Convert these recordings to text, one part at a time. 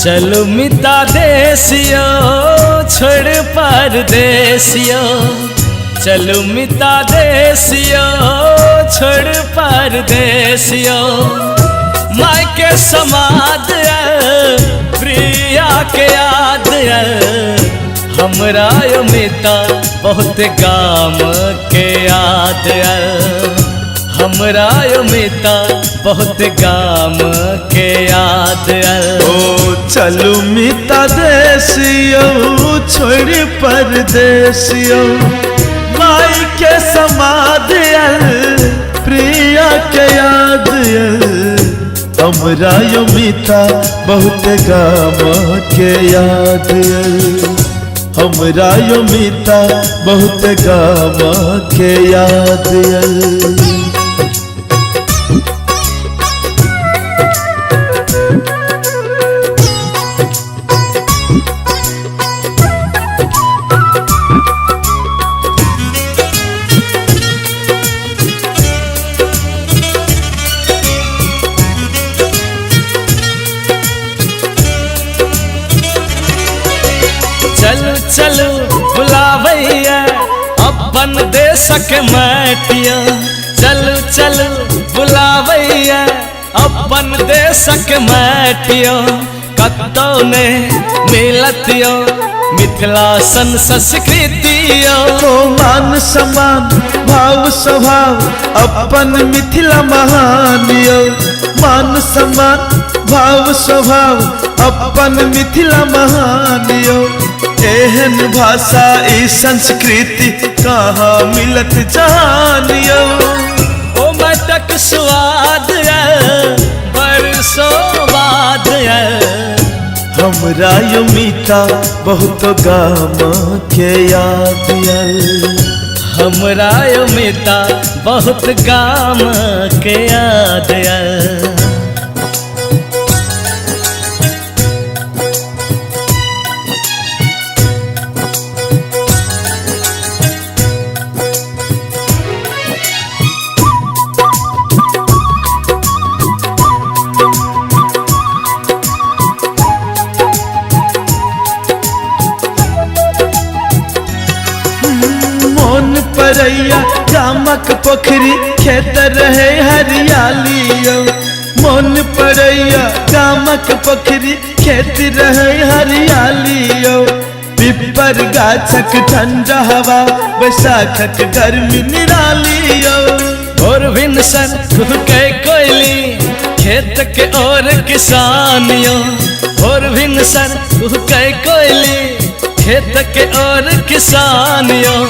चलू मिता देसियो छोड़ परदेसियो, चलू मिता देसियो छोड़ परदेसियो। माय के समाद प्रिया के याद हमरा यो मिता बहुत गाम के याद हमरा यो मिता बहुत गाम के याद ओ चलू मिता देसियो छोड़ परदेसियो। माई के समाद प्रिया के याद हमरा यो मिता बहुत गाम के याद हमरा यो मिता बहुत गाम के याद चलू चलू बुलावैया अपन देशक माटिया, चलू चलू बुलावैया अपन देशक माटिया। कतौ ने मिलतियो मिथिला सन संस्कृतियो, मान सम्मान भाव स्वभाव अपन मिथिला महानियो। मान सम्मान भाव स्वभाव अपन मिथिला महानियो। एहन भाषा ई संस्कृति कहाँ मिलत जानियो। ओ मटक स्वाद बरसों बाद हमरा यो मिता बहुत गाम के याद हमरा यो मिता बहुत गाम के याद परैया गामक पोखरी खेत रहे हरियालियो। मन परैया गामक पोखरी खेत रहे हरियालियो। पिपर गाछक ठंडा हवा बैसाखक गर्मी निरालियो। और भिनसर कुहके कोयली खेत के और किसानियों, और भिनसर कुहके कोयली खेत के और किसानियों।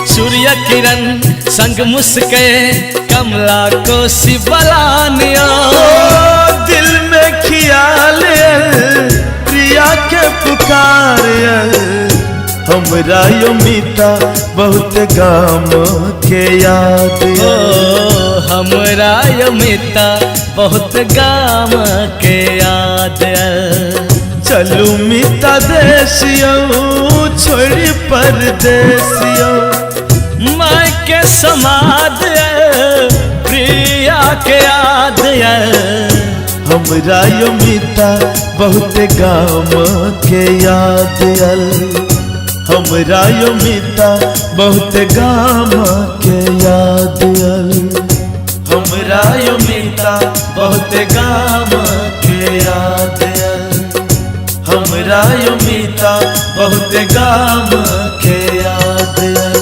सूर्य किरण संग मुस्के कमला को सिबलानियों। दिल में ख्याल प्रिया के पुकार हमरा यो मिता बहुत गाम के याद हमरा यो मिता बहुत गाम के याद चलू मिता देसियो छोड़ परदेसियो। माय के समाद प्रिया के याद हमरा यो मिता बहुत गाम के याद हमरा यो मिता बहुत गाम के याद हमरा यो मिता बहुत गाम के याद हमरा यो मिता बहुत गाम के याद।